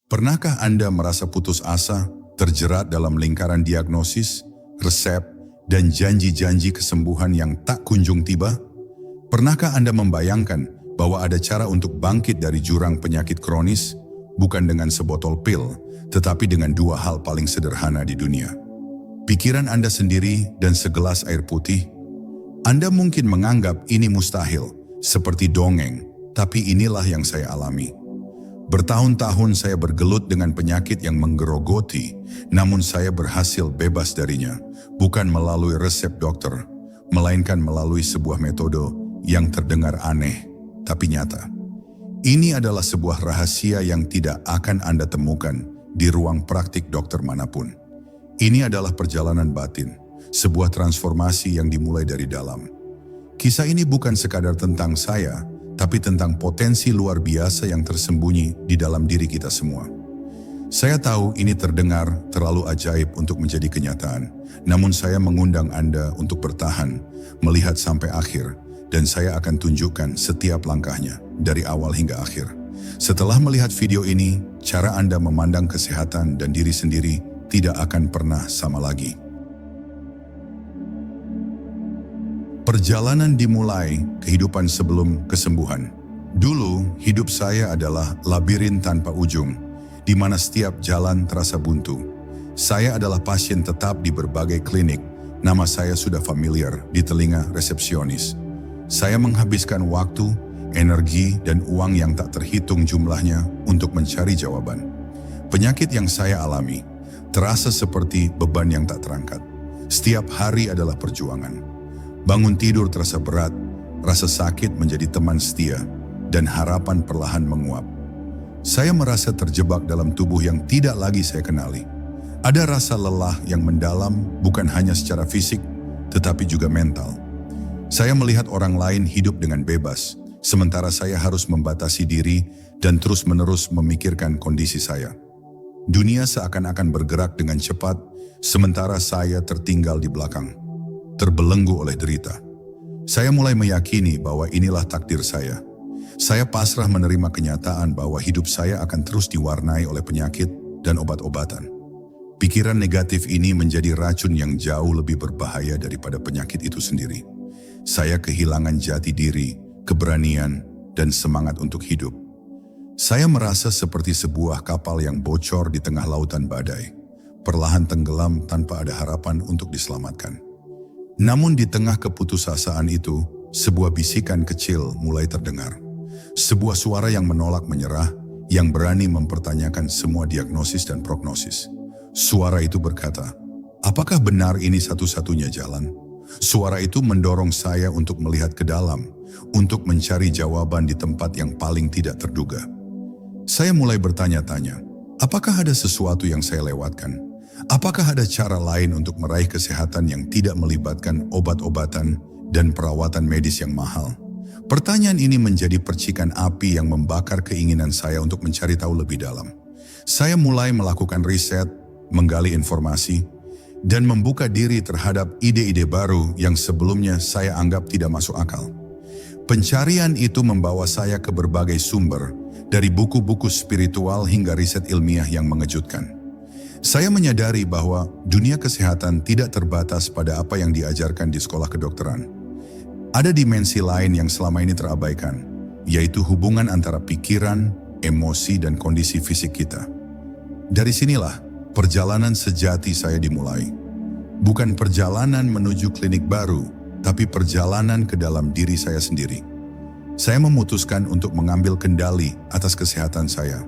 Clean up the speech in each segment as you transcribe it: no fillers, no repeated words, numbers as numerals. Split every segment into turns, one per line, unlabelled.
Pernahkah Anda merasa putus asa, terjerat dalam lingkaran diagnosis, resep, dan janji-janji kesembuhan yang tak kunjung tiba? Pernahkah Anda membayangkan bahwa ada cara untuk bangkit dari jurang penyakit kronis, bukan dengan sebotol pil, tetapi dengan dua hal paling sederhana di dunia? Pikiran Anda sendiri dan segelas air putih? Anda mungkin menganggap ini mustahil, seperti dongeng, tapi inilah yang saya alami. Bertahun-tahun saya bergelut dengan penyakit yang menggerogoti, namun saya berhasil bebas darinya, bukan melalui resep dokter, melainkan melalui sebuah metode yang terdengar aneh, tapi nyata. Ini adalah sebuah rahasia yang tidak akan Anda temukan di ruang praktik dokter manapun. Ini adalah perjalanan batin, sebuah transformasi yang dimulai dari dalam. Kisah ini bukan sekadar tentang saya, tapi tentang potensi luar biasa yang tersembunyi di dalam diri kita semua. Saya tahu ini terdengar terlalu ajaib untuk menjadi kenyataan, namun saya mengundang Anda untuk bertahan, melihat sampai akhir, dan saya akan tunjukkan setiap langkahnya, dari awal hingga akhir. Setelah melihat video ini, cara Anda memandang kesehatan dan diri sendiri tidak akan pernah sama lagi. Perjalanan dimulai, kehidupan sebelum kesembuhan. Dulu, hidup saya adalah labirin tanpa ujung, di mana setiap jalan terasa buntu. Saya adalah pasien tetap di berbagai klinik, nama saya sudah familiar di telinga resepsionis. Saya menghabiskan waktu, energi, dan uang yang tak terhitung jumlahnya untuk mencari jawaban. Penyakit yang saya alami terasa seperti beban yang tak terangkat. Setiap hari adalah perjuangan. Bangun tidur terasa berat, rasa sakit menjadi teman setia, dan harapan perlahan menguap. Saya merasa terjebak dalam tubuh yang tidak lagi saya kenali. Ada rasa lelah yang mendalam bukan hanya secara fisik, tetapi juga mental. Saya melihat orang lain hidup dengan bebas, sementara saya harus membatasi diri dan terus-menerus memikirkan kondisi saya. Dunia seakan-akan bergerak dengan cepat, sementara saya tertinggal di belakang, terbelenggu oleh derita. Saya mulai meyakini bahwa inilah takdir saya. Saya pasrah menerima kenyataan bahwa hidup saya akan terus diwarnai oleh penyakit dan obat-obatan. Pikiran negatif ini menjadi racun yang jauh lebih berbahaya daripada penyakit itu sendiri. Saya kehilangan jati diri, keberanian, dan semangat untuk hidup. Saya merasa seperti sebuah kapal yang bocor di tengah lautan badai, perlahan tenggelam tanpa ada harapan untuk diselamatkan. Namun di tengah keputusasaan itu, sebuah bisikan kecil mulai terdengar. Sebuah suara yang menolak menyerah, yang berani mempertanyakan semua diagnosis dan prognosis. Suara itu berkata, apakah benar ini satu-satunya jalan? Suara itu mendorong saya untuk melihat ke dalam, untuk mencari jawaban di tempat yang paling tidak terduga. Saya mulai bertanya-tanya, apakah ada sesuatu yang saya lewatkan? Apakah ada cara lain untuk meraih kesehatan yang tidak melibatkan obat-obatan dan perawatan medis yang mahal? Pertanyaan ini menjadi percikan api yang membakar keinginan saya untuk mencari tahu lebih dalam. Saya mulai melakukan riset, menggali informasi, dan membuka diri terhadap ide-ide baru yang sebelumnya saya anggap tidak masuk akal. Pencarian itu membawa saya ke berbagai sumber, dari buku-buku spiritual hingga riset ilmiah yang mengejutkan. Saya menyadari bahwa dunia kesehatan tidak terbatas pada apa yang diajarkan di sekolah kedokteran. Ada dimensi lain yang selama ini terabaikan, yaitu hubungan antara pikiran, emosi, dan kondisi fisik kita. Dari sinilah perjalanan sejati saya dimulai. Bukan perjalanan menuju klinik baru, tapi perjalanan ke dalam diri saya sendiri. Saya memutuskan untuk mengambil kendali atas kesehatan saya,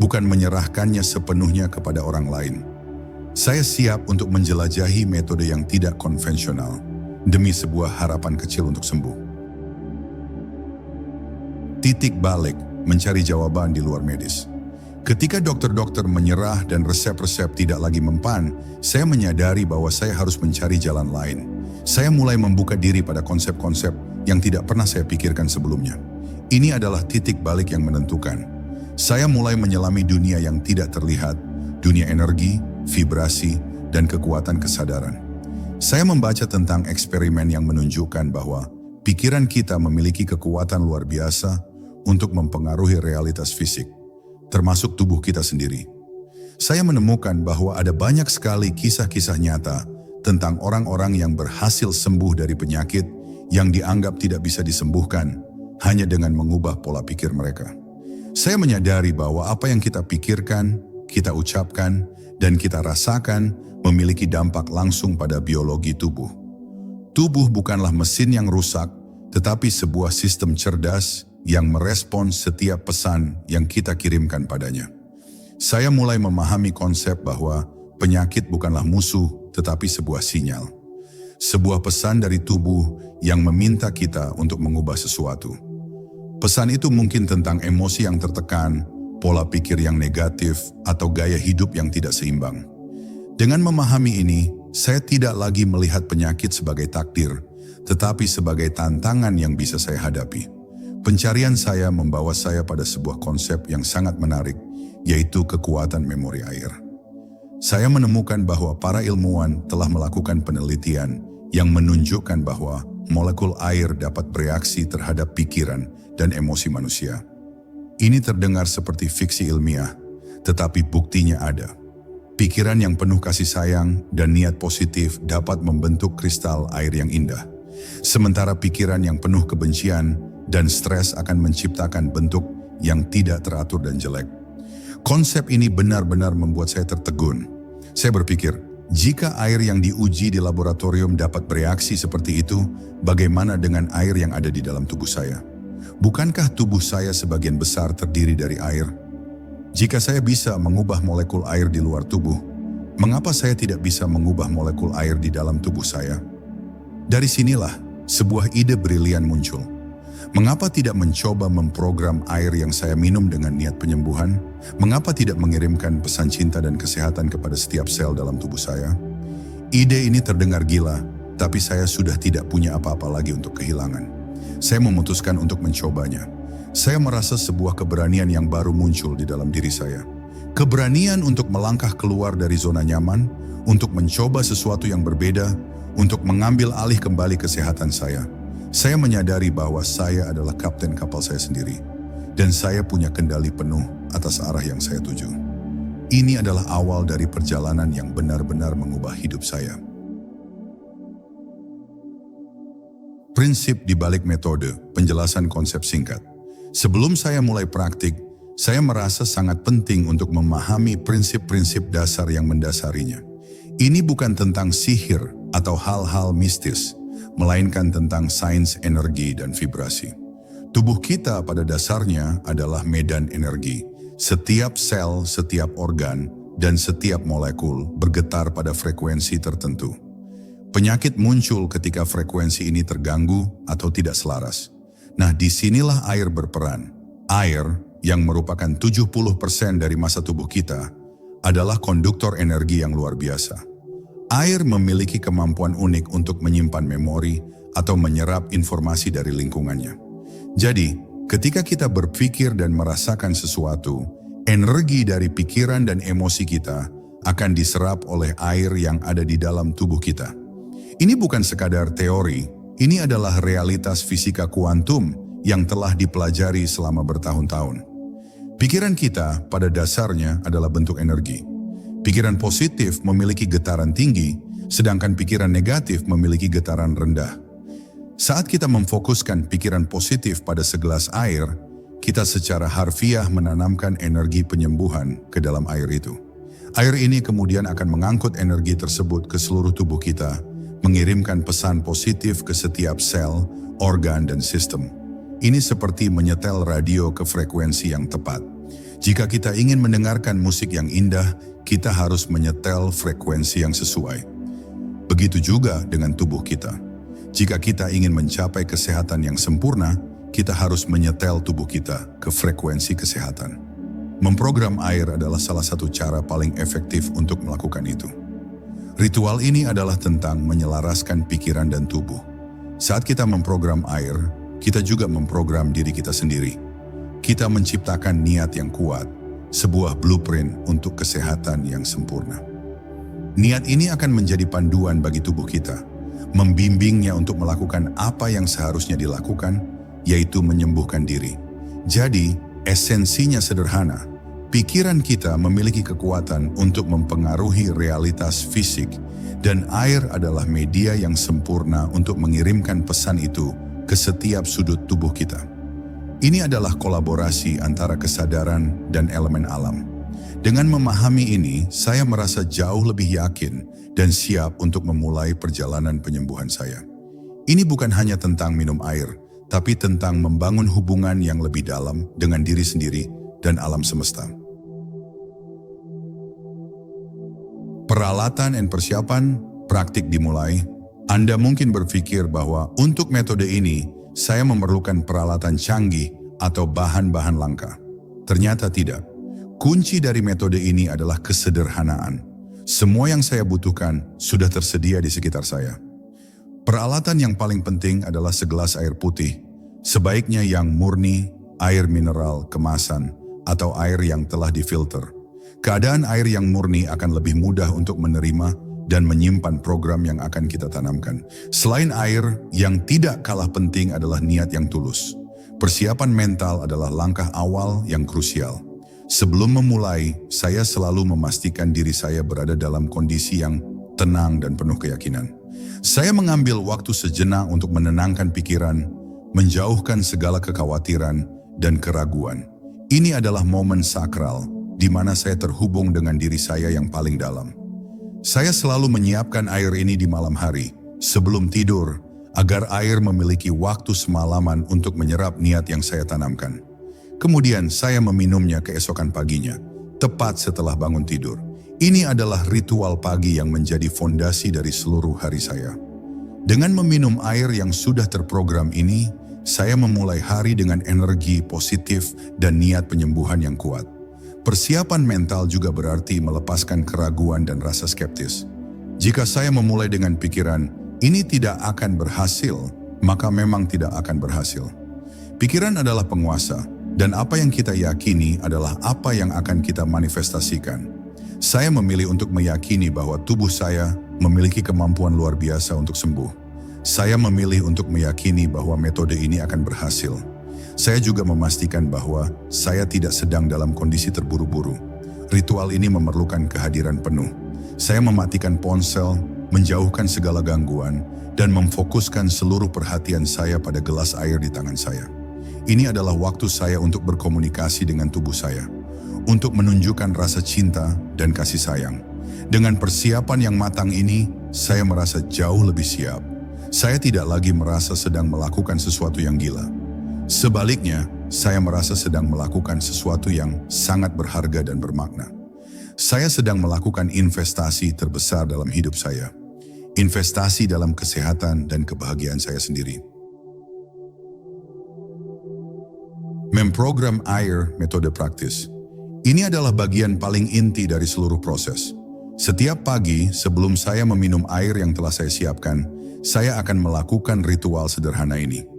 bukan menyerahkannya sepenuhnya kepada orang lain. Saya siap untuk menjelajahi metode yang tidak konvensional, demi sebuah harapan kecil untuk sembuh. Titik balik, mencari jawaban di luar medis. Ketika dokter-dokter menyerah dan resep-resep tidak lagi mempan, saya menyadari bahwa saya harus mencari jalan lain. Saya mulai membuka diri pada konsep-konsep yang tidak pernah saya pikirkan sebelumnya. Ini adalah titik balik yang menentukan. Saya mulai menyelami dunia yang tidak terlihat, dunia energi, vibrasi, dan kekuatan kesadaran. Saya membaca tentang eksperimen yang menunjukkan bahwa pikiran kita memiliki kekuatan luar biasa untuk mempengaruhi realitas fisik. termasuk tubuh kita sendiri. Saya menemukan bahwa ada banyak sekali kisah-kisah nyata tentang orang-orang yang berhasil sembuh dari penyakit yang dianggap tidak bisa disembuhkan hanya dengan mengubah pola pikir mereka. Saya menyadari bahwa apa yang kita pikirkan, kita ucapkan, dan kita rasakan memiliki dampak langsung pada biologi tubuh. Tubuh bukanlah mesin yang rusak, tetapi sebuah sistem cerdas yang merespons setiap pesan yang kita kirimkan padanya. Saya mulai memahami konsep bahwa penyakit bukanlah musuh, tetapi sebuah sinyal. Sebuah pesan dari tubuh yang meminta kita untuk mengubah sesuatu. Pesan itu mungkin tentang emosi yang tertekan, pola pikir yang negatif, atau gaya hidup yang tidak seimbang. Dengan memahami ini, saya tidak lagi melihat penyakit sebagai takdir, tetapi sebagai tantangan yang bisa saya hadapi. Pencarian saya membawa saya pada sebuah konsep yang sangat menarik, yaitu kekuatan memori air. Saya menemukan bahwa para ilmuwan telah melakukan penelitian yang menunjukkan bahwa molekul air dapat bereaksi terhadap pikiran dan emosi manusia. Ini terdengar seperti fiksi ilmiah, tetapi buktinya ada. Pikiran yang penuh kasih sayang dan niat positif dapat membentuk kristal air yang indah. Sementara pikiran yang penuh kebencian dan stres akan menciptakan bentuk yang tidak teratur dan jelek. Konsep ini benar-benar membuat saya tertegun. Saya berpikir, jika air yang diuji di laboratorium dapat bereaksi seperti itu, bagaimana dengan air yang ada di dalam tubuh saya? Bukankah tubuh saya sebagian besar terdiri dari air? Jika saya bisa mengubah molekul air di luar tubuh, mengapa saya tidak bisa mengubah molekul air di dalam tubuh saya? Dari sinilah sebuah ide brilian muncul. Mengapa tidak mencoba memprogram air yang saya minum dengan niat penyembuhan? Mengapa tidak mengirimkan pesan cinta dan kesehatan kepada setiap sel dalam tubuh saya? Ide ini terdengar gila, tapi saya sudah tidak punya apa-apa lagi untuk kehilangan. Saya memutuskan untuk mencobanya. Saya merasa sebuah keberanian yang baru muncul di dalam diri saya. Keberanian untuk melangkah keluar dari zona nyaman, untuk mencoba sesuatu yang berbeda, untuk mengambil alih kembali kesehatan saya. Saya menyadari bahwa saya adalah kapten kapal saya sendiri, dan saya punya kendali penuh atas arah yang saya tuju. Ini adalah awal dari perjalanan yang benar-benar mengubah hidup saya. Prinsip di balik metode, penjelasan konsep singkat. Sebelum saya mulai praktik, saya merasa sangat penting untuk memahami prinsip-prinsip dasar yang mendasarinya. Ini bukan tentang sihir atau hal-hal mistis, melainkan tentang sains energi dan vibrasi. Tubuh kita pada dasarnya adalah medan energi. Setiap sel, setiap organ, dan setiap molekul bergetar pada frekuensi tertentu. Penyakit muncul ketika frekuensi ini terganggu atau tidak selaras. Nah, disinilah air berperan. Air, yang merupakan 70% dari massa tubuh kita, adalah konduktor energi yang luar biasa. Air memiliki kemampuan unik untuk menyimpan memori atau menyerap informasi dari lingkungannya. Jadi, ketika kita berpikir dan merasakan sesuatu, energi dari pikiran dan emosi kita akan diserap oleh air yang ada di dalam tubuh kita. Ini bukan sekadar teori, ini adalah realitas fisika kuantum yang telah dipelajari selama bertahun-tahun. Pikiran kita pada dasarnya adalah bentuk energi. Pikiran positif memiliki getaran tinggi, sedangkan pikiran negatif memiliki getaran rendah. Saat kita memfokuskan pikiran positif pada segelas air, kita secara harfiah menanamkan energi penyembuhan ke dalam air itu. Air ini kemudian akan mengangkut energi tersebut ke seluruh tubuh kita, mengirimkan pesan positif ke setiap sel, organ, dan sistem. Ini seperti menyetel radio ke frekuensi yang tepat. Jika kita ingin mendengarkan musik yang indah, kita harus menyetel frekuensi yang sesuai. Begitu juga dengan tubuh kita. Jika kita ingin mencapai kesehatan yang sempurna, kita harus menyetel tubuh kita ke frekuensi kesehatan. Memprogram air adalah salah satu cara paling efektif untuk melakukan itu. Ritual ini adalah tentang menyelaraskan pikiran dan tubuh. Saat kita memprogram air, kita juga memprogram diri kita sendiri. Kita menciptakan niat yang kuat, sebuah blueprint untuk kesehatan yang sempurna. Niat ini akan menjadi panduan bagi tubuh kita, membimbingnya untuk melakukan apa yang seharusnya dilakukan, yaitu menyembuhkan diri. Jadi, esensinya sederhana. Pikiran kita memiliki kekuatan untuk mempengaruhi realitas fisik, dan air adalah media yang sempurna untuk mengirimkan pesan itu ke setiap sudut tubuh kita. Ini adalah kolaborasi antara kesadaran dan elemen alam. Dengan memahami ini, saya merasa jauh lebih yakin dan siap untuk memulai perjalanan penyembuhan saya. Ini bukan hanya tentang minum air, tapi tentang membangun hubungan yang lebih dalam dengan diri sendiri dan alam semesta. Peralatan dan persiapan praktik dimulai. Anda mungkin berpikir bahwa untuk metode ini, saya memerlukan peralatan canggih atau bahan-bahan langka. Ternyata tidak. Kunci dari metode ini adalah kesederhanaan. Semua yang saya butuhkan sudah tersedia di sekitar saya. Peralatan yang paling penting adalah segelas air putih, sebaiknya yang murni, air mineral kemasan, atau air yang telah difilter. Keadaan air yang murni akan lebih mudah untuk menerima dan menyimpan program yang akan kita tanamkan. Selain air, yang tidak kalah penting adalah niat yang tulus. Persiapan mental adalah langkah awal yang krusial. Sebelum memulai, saya selalu memastikan diri saya berada dalam kondisi yang tenang dan penuh keyakinan. Saya mengambil waktu sejenak untuk menenangkan pikiran, menjauhkan segala kekhawatiran dan keraguan. Ini adalah momen sakral di mana saya terhubung dengan diri saya yang paling dalam. Saya selalu menyiapkan air ini di malam hari, sebelum tidur, agar air memiliki waktu semalaman untuk menyerap niat yang saya tanamkan. Kemudian saya meminumnya keesokan paginya, tepat setelah bangun tidur. Ini adalah ritual pagi yang menjadi fondasi dari seluruh hari saya. Dengan meminum air yang sudah terprogram ini, saya memulai hari dengan energi positif dan niat penyembuhan yang kuat. Persiapan mental juga berarti melepaskan keraguan dan rasa skeptis. Jika saya memulai dengan pikiran, ini tidak akan berhasil, maka memang tidak akan berhasil. Pikiran adalah penguasa, dan apa yang kita yakini adalah apa yang akan kita manifestasikan. Saya memilih untuk meyakini bahwa tubuh saya memiliki kemampuan luar biasa untuk sembuh. Saya memilih untuk meyakini bahwa metode ini akan berhasil. Saya juga memastikan bahwa saya tidak sedang dalam kondisi terburu-buru. Ritual ini memerlukan kehadiran penuh. Saya mematikan ponsel, menjauhkan segala gangguan, dan memfokuskan seluruh perhatian saya pada gelas air di tangan saya. Ini adalah waktu saya untuk berkomunikasi dengan tubuh saya, untuk menunjukkan rasa cinta dan kasih sayang. Dengan persiapan yang matang ini, saya merasa jauh lebih siap. Saya tidak lagi merasa sedang melakukan sesuatu yang gila. Sebaliknya, saya merasa sedang melakukan sesuatu yang sangat berharga dan bermakna. Saya sedang melakukan investasi terbesar dalam hidup saya. Investasi dalam kesehatan dan kebahagiaan saya sendiri. Memprogram air metode praktis. Ini adalah bagian paling inti dari seluruh proses. Setiap pagi sebelum saya meminum air yang telah saya siapkan, saya akan melakukan ritual sederhana ini.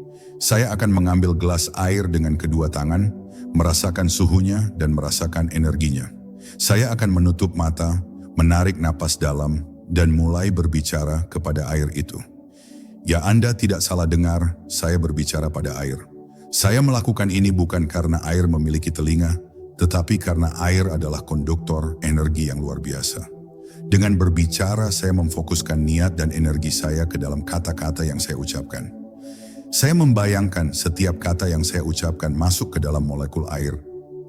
Saya akan mengambil gelas air dengan kedua tangan, merasakan suhunya dan merasakan energinya. Saya akan menutup mata, menarik napas dalam, dan mulai berbicara kepada air itu. Ya, Anda tidak salah dengar, saya berbicara pada air. Saya melakukan ini bukan karena air memiliki telinga, tetapi karena air adalah konduktor energi yang luar biasa. Dengan berbicara, saya memfokuskan niat dan energi saya ke dalam kata-kata yang saya ucapkan. Saya membayangkan setiap kata yang saya ucapkan masuk ke dalam molekul air,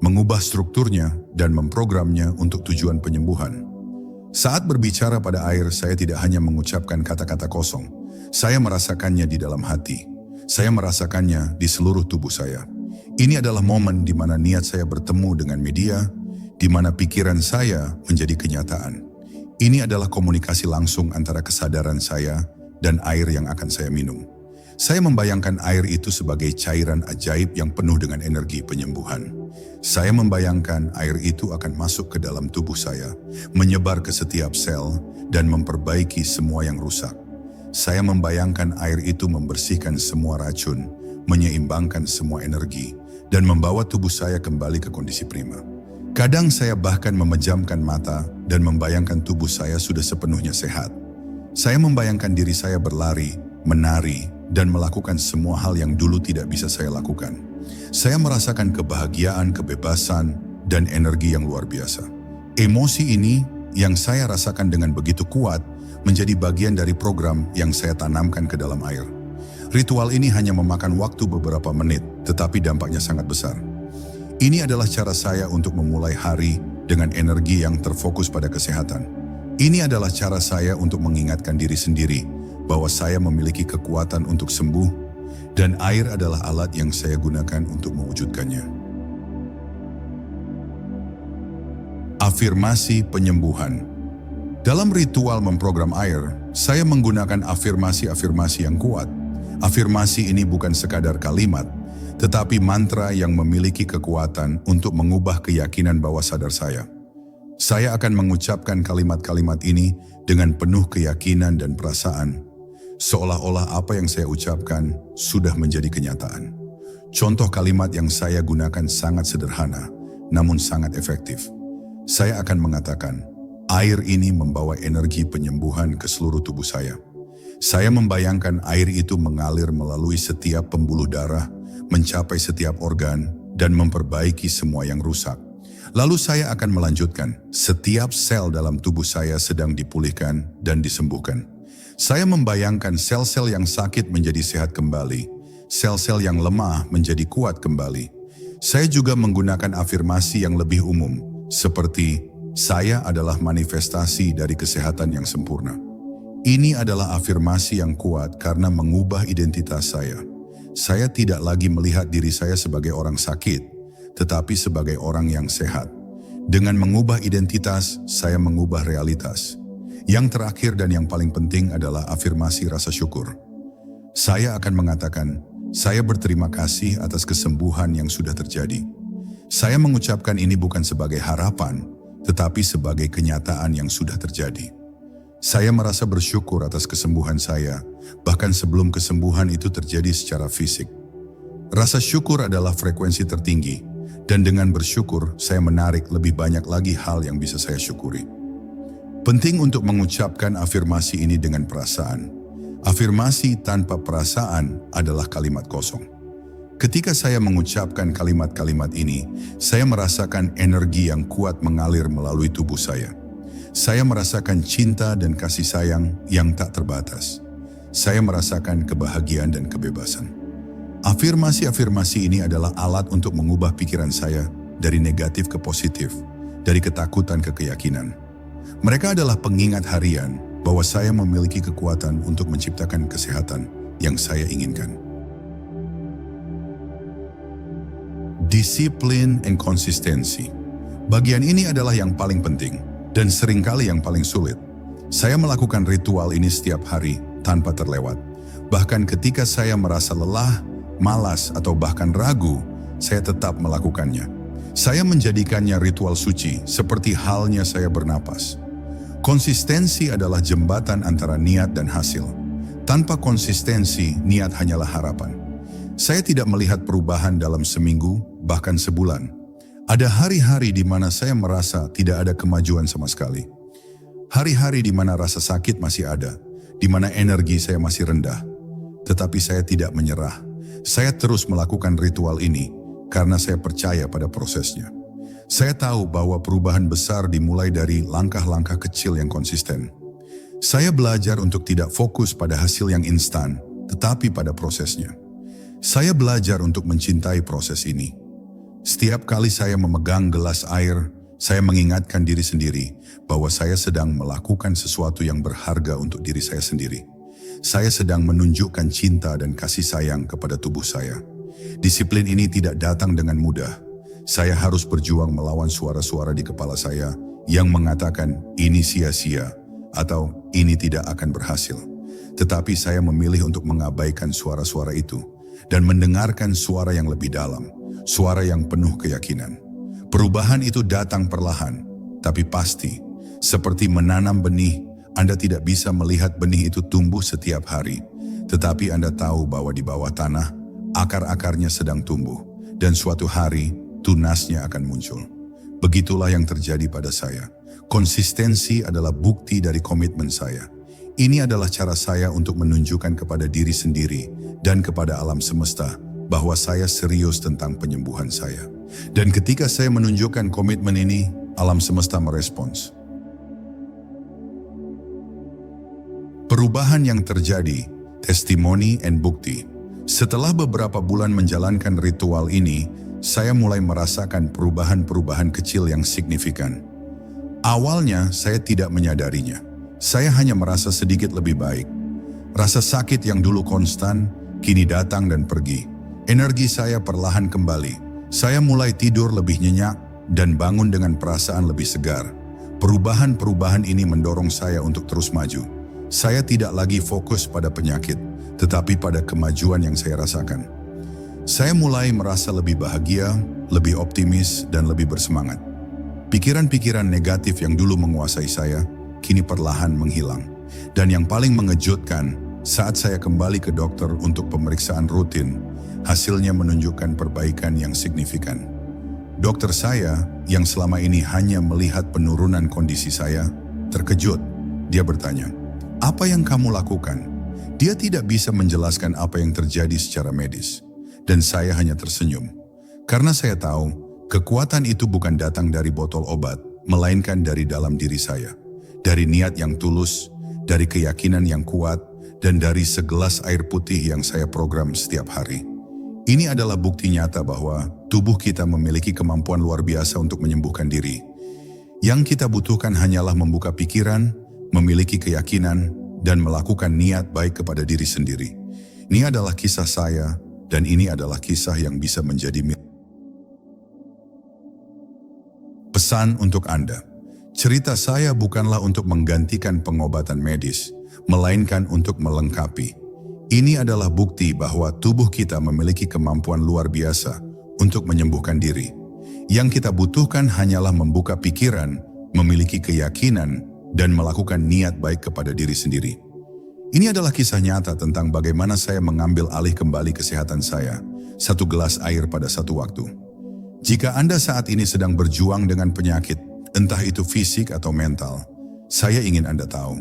mengubah strukturnya dan memprogramnya untuk tujuan penyembuhan. Saat berbicara pada air, saya tidak hanya mengucapkan kata-kata kosong. Saya merasakannya di dalam hati. Saya merasakannya di seluruh tubuh saya. Ini adalah momen di mana niat saya bertemu dengan media, di mana pikiran saya menjadi kenyataan. Ini adalah komunikasi langsung antara kesadaran saya dan air yang akan saya minum. Saya membayangkan air itu sebagai cairan ajaib yang penuh dengan energi penyembuhan. Saya membayangkan air itu akan masuk ke dalam tubuh saya, menyebar ke setiap sel, dan memperbaiki semua yang rusak. Saya membayangkan air itu membersihkan semua racun, menyeimbangkan semua energi, dan membawa tubuh saya kembali ke kondisi prima. Kadang saya bahkan memejamkan mata dan membayangkan tubuh saya sudah sepenuhnya sehat. Saya membayangkan diri saya berlari, menari, dan melakukan semua hal yang dulu tidak bisa saya lakukan. Saya merasakan kebahagiaan, kebebasan, dan energi yang luar biasa. Emosi ini yang saya rasakan dengan begitu kuat menjadi bagian dari program yang saya tanamkan ke dalam air. Ritual ini hanya memakan waktu beberapa menit, tetapi dampaknya sangat besar. Ini adalah cara saya untuk memulai hari dengan energi yang terfokus pada kesehatan. Ini adalah cara saya untuk mengingatkan diri sendiri bahwa saya memiliki kekuatan untuk sembuh dan air adalah alat yang saya gunakan untuk mewujudkannya. Afirmasi penyembuhan. Dalam ritual memprogram air, saya menggunakan afirmasi-afirmasi yang kuat. Afirmasi ini bukan sekadar kalimat, tetapi mantra yang memiliki kekuatan untuk mengubah keyakinan bawah sadar saya. Saya akan mengucapkan kalimat-kalimat ini dengan penuh keyakinan dan perasaan, seolah-olah apa yang saya ucapkan sudah menjadi kenyataan. Contoh kalimat yang saya gunakan sangat sederhana, namun sangat efektif. Saya akan mengatakan, air ini membawa energi penyembuhan ke seluruh tubuh saya. Saya membayangkan air itu mengalir melalui setiap pembuluh darah, mencapai setiap organ, dan memperbaiki semua yang rusak. Lalu saya akan melanjutkan, setiap sel dalam tubuh saya sedang dipulihkan dan disembuhkan. Saya membayangkan sel-sel yang sakit menjadi sehat kembali, sel-sel yang lemah menjadi kuat kembali. Saya juga menggunakan afirmasi yang lebih umum, seperti, saya adalah manifestasi dari kesehatan yang sempurna. Ini adalah afirmasi yang kuat karena mengubah identitas saya. Saya tidak lagi melihat diri saya sebagai orang sakit, tetapi sebagai orang yang sehat. Dengan mengubah identitas, saya mengubah realitas. Yang terakhir dan yang paling penting adalah afirmasi rasa syukur. Saya akan mengatakan, saya berterima kasih atas kesembuhan yang sudah terjadi. Saya mengucapkan ini bukan sebagai harapan, tetapi sebagai kenyataan yang sudah terjadi. Saya merasa bersyukur atas kesembuhan saya, bahkan sebelum kesembuhan itu terjadi secara fisik. Rasa syukur adalah frekuensi tertinggi, dan dengan bersyukur saya menarik lebih banyak lagi hal yang bisa saya syukuri. Penting untuk mengucapkan afirmasi ini dengan perasaan. Afirmasi tanpa perasaan adalah kalimat kosong. Ketika saya mengucapkan kalimat-kalimat ini, saya merasakan energi yang kuat mengalir melalui tubuh saya. Saya merasakan cinta dan kasih sayang yang tak terbatas. Saya merasakan kebahagiaan dan kebebasan. Afirmasi-afirmasi ini adalah alat untuk mengubah pikiran saya dari negatif ke positif, dari ketakutan ke keyakinan. Mereka adalah pengingat harian bahwa saya memiliki kekuatan untuk menciptakan kesehatan yang saya inginkan. Disiplin dan konsistensi. Bagian ini adalah yang paling penting dan seringkali yang paling sulit. Saya melakukan ritual ini setiap hari tanpa terlewat. Bahkan ketika saya merasa lelah, malas, atau bahkan ragu, saya tetap melakukannya. Saya menjadikannya ritual suci seperti halnya saya bernapas. Konsistensi adalah jembatan antara niat dan hasil. Tanpa konsistensi, niat hanyalah harapan. Saya tidak melihat perubahan dalam seminggu, bahkan sebulan. Ada hari-hari di mana saya merasa tidak ada kemajuan sama sekali. Hari-hari di mana rasa sakit masih ada, di mana energi saya masih rendah. Tetapi saya tidak menyerah. Saya terus melakukan ritual ini karena saya percaya pada prosesnya. Saya tahu bahwa perubahan besar dimulai dari langkah-langkah kecil yang konsisten. Saya belajar untuk tidak fokus pada hasil yang instan, tetapi pada prosesnya. Saya belajar untuk mencintai proses ini. Setiap kali saya memegang gelas air, saya mengingatkan diri sendiri bahwa saya sedang melakukan sesuatu yang berharga untuk diri saya sendiri. Saya sedang menunjukkan cinta dan kasih sayang kepada tubuh saya. Disiplin ini tidak datang dengan mudah. Saya harus berjuang melawan suara-suara di kepala saya yang mengatakan ini sia-sia atau ini tidak akan berhasil. Tetapi saya memilih untuk mengabaikan suara-suara itu dan mendengarkan suara yang lebih dalam, suara yang penuh keyakinan. Perubahan itu datang perlahan, tapi pasti. Seperti menanam benih, Anda tidak bisa melihat benih itu tumbuh setiap hari. Tetapi Anda tahu bahwa di bawah tanah, akar-akarnya sedang tumbuh. Dan suatu hari, tunasnya akan muncul. Begitulah yang terjadi pada saya. Konsistensi adalah bukti dari komitmen saya. Ini adalah cara saya untuk menunjukkan kepada diri sendiri dan kepada alam semesta bahwa saya serius tentang penyembuhan saya. Dan ketika saya menunjukkan komitmen ini, alam semesta merespons. Perubahan yang terjadi, testimoni and bukti. Setelah beberapa bulan menjalankan ritual ini, saya mulai merasakan perubahan-perubahan kecil yang signifikan. Awalnya saya tidak menyadarinya. Saya hanya merasa sedikit lebih baik. Rasa sakit yang dulu konstan, kini datang dan pergi. Energi saya perlahan kembali. Saya mulai tidur lebih nyenyak dan bangun dengan perasaan lebih segar. Perubahan-perubahan ini mendorong saya untuk terus maju. Saya tidak lagi fokus pada penyakit, tetapi pada kemajuan yang saya rasakan. Saya mulai merasa lebih bahagia, lebih optimis, dan lebih bersemangat. Pikiran-pikiran negatif yang dulu menguasai saya, kini perlahan menghilang. Dan yang paling mengejutkan, saat saya kembali ke dokter untuk pemeriksaan rutin, hasilnya menunjukkan perbaikan yang signifikan. Dokter saya, yang selama ini hanya melihat penurunan kondisi saya, terkejut. Dia bertanya, "Apa yang kamu lakukan?" Dia tidak bisa menjelaskan apa yang terjadi secara medis. Dan saya hanya tersenyum. Karena saya tahu, kekuatan itu bukan datang dari botol obat, melainkan dari dalam diri saya. Dari niat yang tulus, dari keyakinan yang kuat, dan dari segelas air putih yang saya program setiap hari. Ini adalah bukti nyata bahwa tubuh kita memiliki kemampuan luar biasa untuk menyembuhkan diri. Yang kita butuhkan hanyalah membuka pikiran, memiliki keyakinan, dan melakukan niat baik kepada diri sendiri. Ini adalah kisah saya, dan ini adalah kisah yang bisa menjadi pesan untuk Anda. Cerita saya bukanlah untuk menggantikan pengobatan medis, melainkan untuk melengkapi. Ini adalah bukti bahwa tubuh kita memiliki kemampuan luar biasa untuk menyembuhkan diri. Yang kita butuhkan hanyalah membuka pikiran, memiliki keyakinan, dan melakukan niat baik kepada diri sendiri. Ini adalah kisah nyata tentang bagaimana saya mengambil alih kembali kesehatan saya, satu gelas air pada satu waktu. Jika Anda saat ini sedang berjuang dengan penyakit, entah itu fisik atau mental, saya ingin Anda tahu,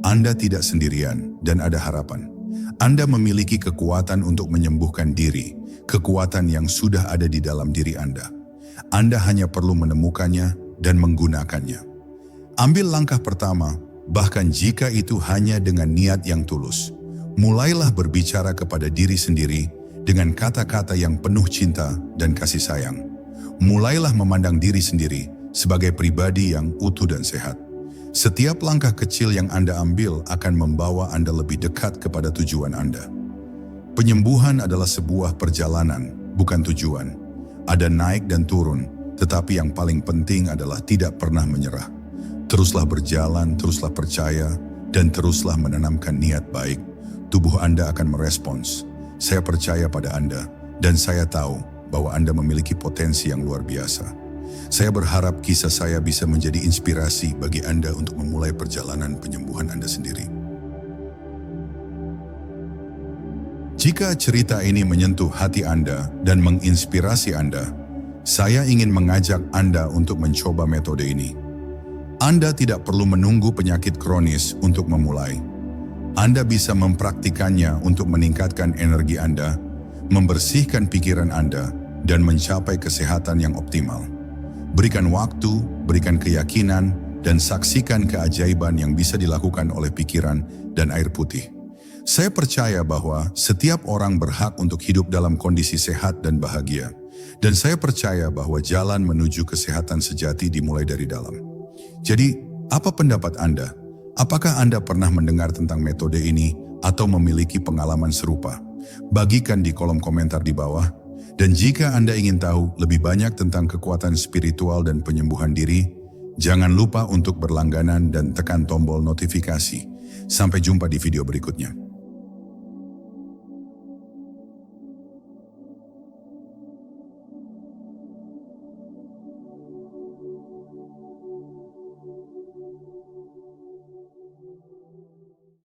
Anda tidak sendirian dan ada harapan. Anda memiliki kekuatan untuk menyembuhkan diri, kekuatan yang sudah ada di dalam diri Anda. Anda hanya perlu menemukannya dan menggunakannya. Ambil langkah pertama, bahkan jika itu hanya dengan niat yang tulus. Mulailah berbicara kepada diri sendiri dengan kata-kata yang penuh cinta dan kasih sayang. Mulailah memandang diri sendiri sebagai pribadi yang utuh dan sehat. Setiap langkah kecil yang Anda ambil akan membawa Anda lebih dekat kepada tujuan Anda. Penyembuhan adalah sebuah perjalanan, bukan tujuan. Ada naik dan turun, tetapi yang paling penting adalah tidak pernah menyerah. Teruslah berjalan, teruslah percaya, dan teruslah menanamkan niat baik. Tubuh Anda akan merespons. Saya percaya pada Anda, dan saya tahu bahwa Anda memiliki potensi yang luar biasa. Saya berharap kisah saya bisa menjadi inspirasi bagi Anda untuk memulai perjalanan penyembuhan Anda sendiri. Jika cerita ini menyentuh hati Anda dan menginspirasi Anda, saya ingin mengajak Anda untuk mencoba metode ini. Anda tidak perlu menunggu penyakit kronis untuk memulai. Anda bisa mempraktikannya untuk meningkatkan energi Anda, membersihkan pikiran Anda, dan mencapai kesehatan yang optimal. Berikan waktu, berikan keyakinan, dan saksikan keajaiban yang bisa dilakukan oleh pikiran dan air putih. Saya percaya bahwa setiap orang berhak untuk hidup dalam kondisi sehat dan bahagia. Dan saya percaya bahwa jalan menuju kesehatan sejati dimulai dari dalam. Jadi, apa pendapat Anda? Apakah Anda pernah mendengar tentang metode ini atau memiliki pengalaman serupa? Bagikan di kolom komentar di bawah. Dan jika Anda ingin tahu lebih banyak tentang kekuatan spiritual dan penyembuhan diri, jangan lupa untuk berlangganan dan tekan tombol notifikasi. Sampai jumpa di video berikutnya.